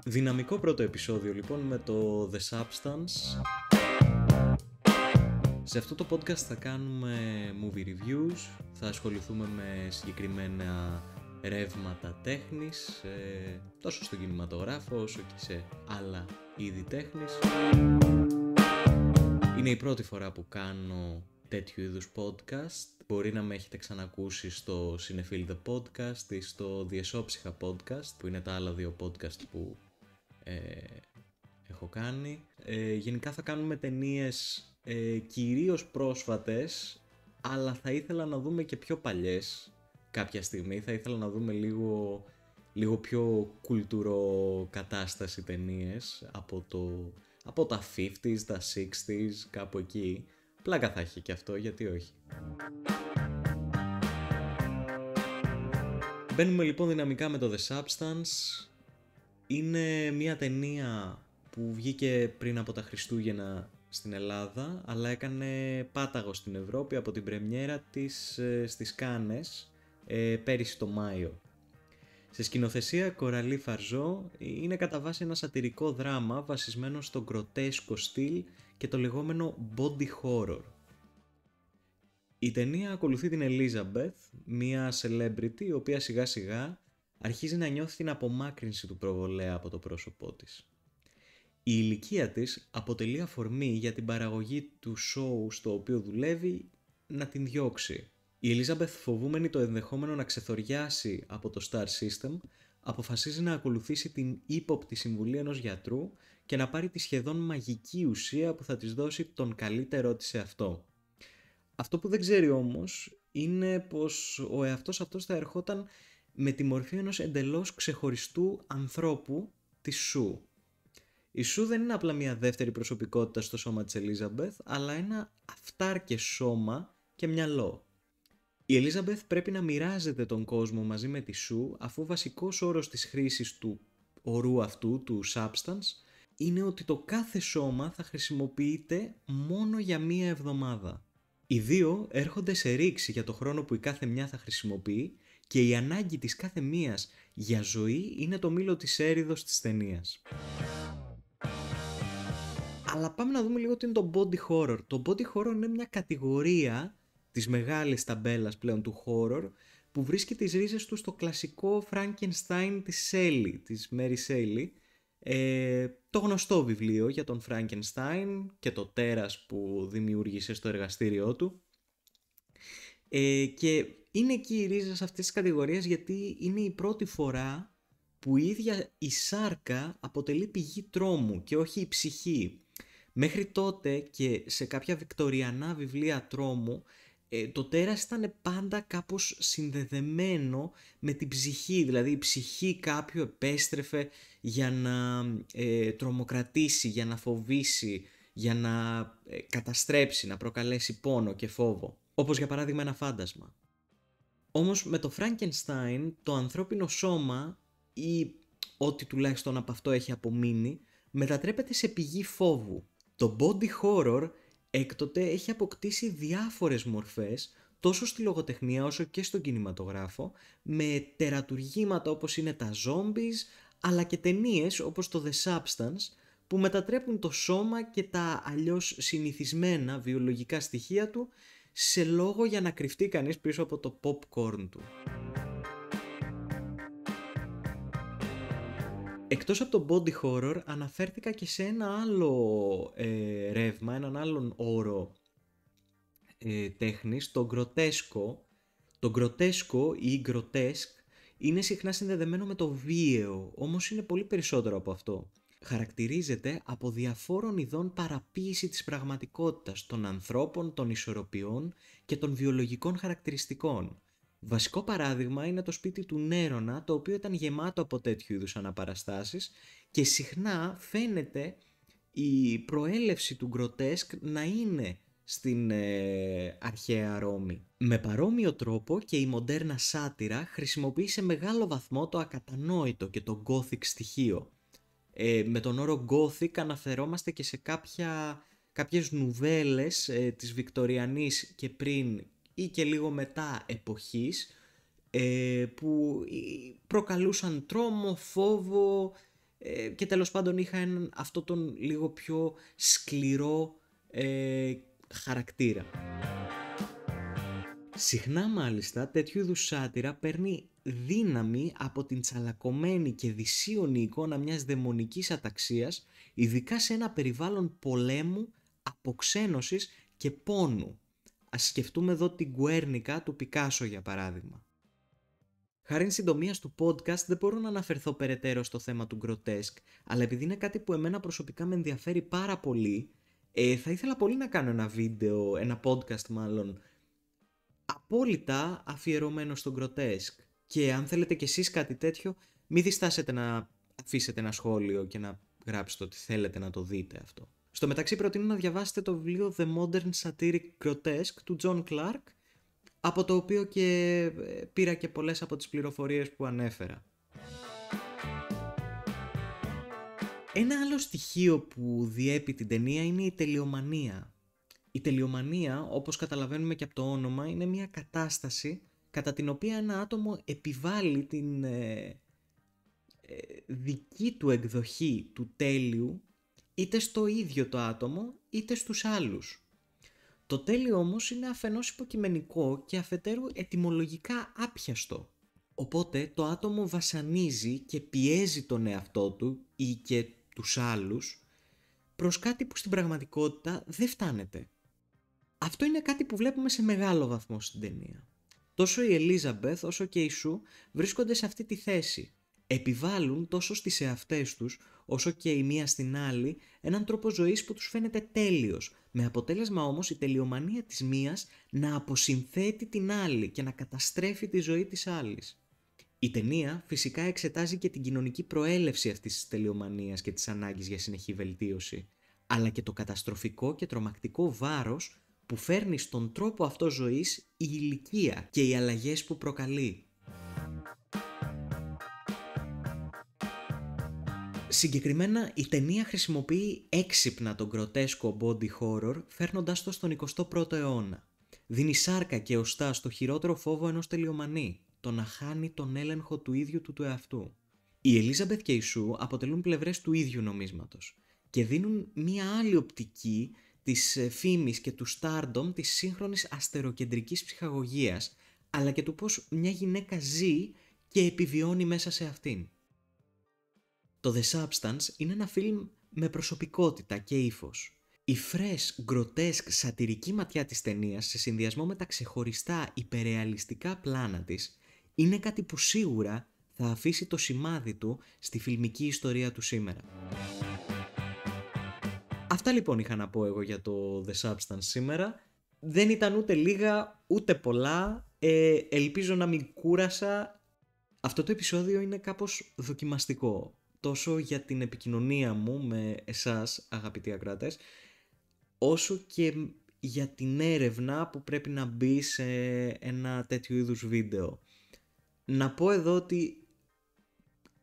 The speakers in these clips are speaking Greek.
Δυναμικό πρώτο επεισόδιο λοιπόν με το The Substance. Σε αυτό το podcast θα κάνουμε movie reviews, θα ασχοληθούμε με συγκεκριμένα ρεύματα τέχνης, τόσο στον κινηματογράφο όσο και σε άλλα είδη τέχνης. Είναι η πρώτη φορά που κάνω τέτοιου είδους podcast. Μπορεί να με έχετε ξανακούσει στο Cinephile The Podcast ή στο Διεσόψυχα Podcast, που είναι τα άλλα δύο podcast που έχω κάνει. Γενικά θα κάνουμε ταινίες κυρίως πρόσφατες, αλλά θα ήθελα να δούμε και πιο παλιές κάποια στιγμή. Θα ήθελα να δούμε λίγο πιο κουλτουροκατάσταση ταινίες από τα 50s, τα 60s, κάπου εκεί. Πλάκα θα έχει και αυτό, γιατί όχι. Μπαίνουμε λοιπόν δυναμικά με το The Substance. Είναι μια ταινία που βγήκε πριν από τα Χριστούγεννα στην Ελλάδα, αλλά έκανε πάταγο στην Ευρώπη από την πρεμιέρα της στις Κάνες πέρυσι το Μάιο. Σε σκηνοθεσία Κοραλή Φαρζό, είναι κατά βάση ένα σατιρικό δράμα βασισμένο στο γκροτέσκο στυλ και το λεγόμενο body horror. Η ταινία ακολουθεί την Elizabeth, μια celebrity η οποία σιγά σιγά αρχίζει να νιώθει την απομάκρυνση του προβολέα από το πρόσωπό της. Η ηλικία της αποτελεί αφορμή για την παραγωγή του show στο οποίο δουλεύει να την διώξει. Η Elizabeth, φοβούμενη το ενδεχόμενο να ξεθοριάσει από το Star System, αποφασίζει να ακολουθήσει την ύποπτη συμβουλή ενός γιατρού και να πάρει τη σχεδόν μαγική ουσία που θα της δώσει τον καλύτερό της εαυτό. Αυτό που δεν ξέρει όμως είναι πως ο εαυτός αυτός θα ερχόταν με τη μορφή ενός εντελώς ξεχωριστού ανθρώπου, της Σου. Η Σου δεν είναι απλά μια δεύτερη προσωπικότητα στο σώμα της Elizabeth, αλλά ένα αυτάρκες σώμα και μυαλό. Η Elizabeth πρέπει να μοιράζεται τον κόσμο μαζί με τη Σου, αφού βασικός όρος της χρήσης του ορού αυτού, του substance, είναι ότι το κάθε σώμα θα χρησιμοποιείται μόνο για μία εβδομάδα. Οι δύο έρχονται σε ρήξη για το χρόνο που η κάθε μια θα χρησιμοποιεί και η ανάγκη της κάθε μίας για ζωή είναι το μήλο της έριδος της ταινίας. Αλλά πάμε να δούμε λίγο τι είναι το body horror. Το body horror είναι μια κατηγορία της μεγάλης ταμπέλας πλέον του horror που βρίσκει τις ρίζες του στο κλασικό Frankenstein της Shelley, της Mary Shelley, το γνωστό βιβλίο για τον Frankenstein και το τέρας που δημιούργησε στο εργαστήριό του, και είναι εκεί οι ρίζες αυτής της κατηγορίας γιατί είναι η πρώτη φορά που η ίδια η σάρκα αποτελεί πηγή τρόμου και όχι η ψυχή. Μέχρι τότε και σε κάποια βικτοριανά βιβλία τρόμου το τέρας ήταν πάντα κάπως συνδεδεμένο με την ψυχή, δηλαδή η ψυχή κάποιου επέστρεφε για να τρομοκρατήσει, για να φοβήσει, για να καταστρέψει, να προκαλέσει πόνο και φόβο. Όπως για παράδειγμα ένα φάντασμα. Όμως με το Frankenstein το ανθρώπινο σώμα, ή ό,τι τουλάχιστον από αυτό έχει απομείνει, μετατρέπεται σε πηγή φόβου. Το body horror έκτοτε έχει αποκτήσει διάφορες μορφές τόσο στη λογοτεχνία όσο και στον κινηματογράφο, με τερατουργήματα όπως είναι τα zombies, αλλά και ταινίες όπως το The Substance που μετατρέπουν το σώμα και τα αλλιώς συνηθισμένα βιολογικά στοιχεία του σε λόγο για να κρυφτεί κανείς πίσω από το popcorn του. Εκτός από το body horror αναφέρθηκα και σε ένα άλλο ρεύμα, έναν άλλον όρο τέχνης, το γκροτέσκο. Το γκροτέσκο ή γκροτέσκ είναι συχνά συνδεδεμένο με το βίαιο, όμως είναι πολύ περισσότερο από αυτό. Χαρακτηρίζεται από διαφόρων ειδών παραποίηση της πραγματικότητας, των ανθρώπων, των ισορροπιών και των βιολογικών χαρακτηριστικών. Βασικό παράδειγμα είναι το σπίτι του Νέρονα, το οποίο ήταν γεμάτο από τέτοιου είδους αναπαραστάσεις και συχνά φαίνεται η προέλευση του γκροτέσκ να είναι στην αρχαία Ρώμη. Με παρόμοιο τρόπο και η μοντέρνα σάτιρα χρησιμοποιεί σε μεγάλο βαθμό το ακατανόητο και το gothic στοιχείο. Με τον όρο gothic αναφερόμαστε και σε κάποιες νουβέλες της Βικτοριανής και πριν ή και λίγο μετά εποχής, που προκαλούσαν τρόμο, φόβο και τέλος πάντων είχα αυτό τον λίγο πιο σκληρό χαρακτήρα. Συχνά μάλιστα τέτοιου είδους σάτυρα παίρνει δύναμη από την τσαλακωμένη και δυσίωνη εικόνα μιας δαιμονικής αταξίας, ειδικά σε ένα περιβάλλον πολέμου, αποξένωσης και πόνου. Ας σκεφτούμε εδώ την Γκουέρνικα του Πικάσο για παράδειγμα. Χάριν συντομίας του podcast δεν μπορώ να αναφερθώ περαιτέρω στο θέμα του γκροτέσκ, αλλά επειδή είναι κάτι που εμένα προσωπικά με ενδιαφέρει πάρα πολύ, θα ήθελα πολύ να κάνω ένα podcast μάλλον, απόλυτα αφιερωμένο στο γκροτέσκ. Και αν θέλετε κι εσείς κάτι τέτοιο, μην διστάσετε να αφήσετε ένα σχόλιο και να γράψετε ότι θέλετε να το δείτε αυτό. Στο μεταξύ προτείνω να διαβάσετε το βιβλίο The Modern Satiric Grotesque του John Clark, από το οποίο και πήρα και πολλές από τις πληροφορίες που ανέφερα. Ένα άλλο στοιχείο που διέπει την ταινία είναι η τελειομανία. Η τελειομανία, όπως καταλαβαίνουμε και από το όνομα, είναι μια κατάσταση κατά την οποία ένα άτομο επιβάλλει την δική του εκδοχή του τέλειου είτε στο ίδιο το άτομο είτε στους άλλους. Το τέλειο όμως είναι αφενός υποκειμενικό και αφετέρου ετυμολογικά άπιαστο. Οπότε το άτομο βασανίζει και πιέζει τον εαυτό του ή και τους άλλους προς κάτι που στην πραγματικότητα δεν φτάνεται. Αυτό είναι κάτι που βλέπουμε σε μεγάλο βαθμό στην ταινία. Τόσο η Ελίζαμπεθ όσο και η Σου βρίσκονται σε αυτή τη θέση. Επιβάλλουν τόσο στις εαυτές τους όσο και η μία στην άλλη έναν τρόπο ζωής που τους φαίνεται τέλειος, με αποτέλεσμα όμως η τελειομανία της μίας να αποσυνθέτει την άλλη και να καταστρέφει τη ζωή της άλλης. Η ταινία φυσικά εξετάζει και την κοινωνική προέλευση αυτής της τελειομανίας και της ανάγκης για συνεχή βελτίωση, αλλά και το καταστροφικό και τρομακτικό βάρος που φέρνει στον τρόπο αυτό ζωής η ηλικία και οι αλλαγές που προκαλεί. Συγκεκριμένα η ταινία χρησιμοποιεί έξυπνα τον γκροτέσκο body horror φέρνοντάς το στον 21ο αιώνα. Δίνει σάρκα και οστά στο χειρότερο φόβο ενός τελειομανή, το να χάνει τον έλεγχο του ίδιου του εαυτού. Η Ελίζαμπεθ και η Σου αποτελούν πλευρές του ίδιου νομίσματος και δίνουν μία άλλη οπτική της φήμης και του stardom της σύγχρονης αστεροκεντρικής ψυχαγωγίας, αλλά και του πώς μια γυναίκα ζει και επιβιώνει μέσα σε αυτήν. Το The Substance είναι ένα φιλμ με προσωπικότητα και ύφος. Η fresh, grotesque, σατυρική ματιά της ταινίας σε συνδυασμό με τα ξεχωριστά υπερρεαλιστικά πλάνα της είναι κάτι που σίγουρα θα αφήσει το σημάδι του στη φιλμική ιστορία του σήμερα. Αυτά λοιπόν είχα να πω εγώ για το The Substance σήμερα. Δεν ήταν ούτε λίγα ούτε πολλά. Ελπίζω να μην κούρασα. Αυτό το επεισόδιο είναι κάπως δοκιμαστικό. Τόσο για την επικοινωνία μου με εσάς αγαπητοί ακροατές, όσο και για την έρευνα που πρέπει να μπει σε ένα τέτοιο είδους βίντεο. Να πω εδώ ότι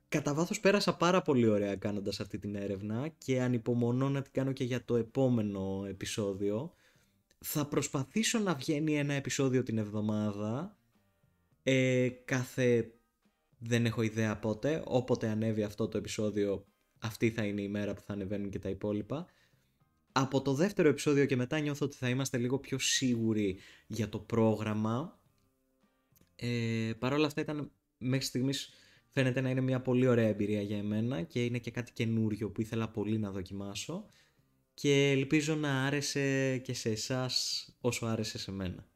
κατά βάθος πέρασα πάρα πολύ ωραία κάνοντας αυτή την έρευνα και ανυπομονώ να την κάνω και για το επόμενο επεισόδιο. Θα προσπαθήσω να βγαίνει ένα επεισόδιο την εβδομάδα, δεν έχω ιδέα πότε, όποτε ανέβει αυτό το επεισόδιο αυτή θα είναι η μέρα που θα ανεβαίνουν και τα υπόλοιπα. Από το δεύτερο επεισόδιο και μετά νιώθω ότι θα είμαστε λίγο πιο σίγουροι για το πρόγραμμα. Παρ' όλα αυτά ήταν μέχρι στιγμής φαίνεται να είναι μια πολύ ωραία εμπειρία για εμένα και είναι και κάτι καινούριο που ήθελα πολύ να δοκιμάσω και ελπίζω να άρεσε και σε εσάς όσο άρεσε σε μένα.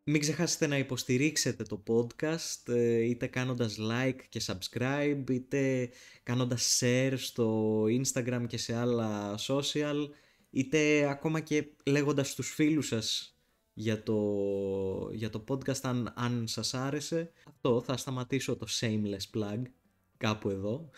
Μην ξεχάσετε να υποστηρίξετε το podcast είτε κάνοντας like και subscribe είτε κάνοντας share στο Instagram και σε άλλα social είτε ακόμα και λέγοντας στους φίλους σας για το podcast αν σας άρεσε. Αυτό θα σταματήσω το shameless plug κάπου εδώ.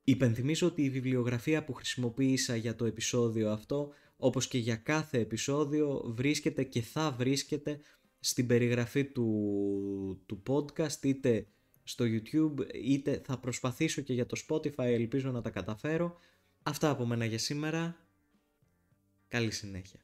Υπενθυμίζω ότι η βιβλιογραφία που χρησιμοποίησα για το επεισόδιο αυτό, όπως και για κάθε επεισόδιο, βρίσκεται και θα βρίσκεται στην περιγραφή του podcast, είτε στο YouTube είτε θα προσπαθήσω και για το Spotify, ελπίζω να τα καταφέρω. Αυτά από μένα για σήμερα. Καλή συνέχεια.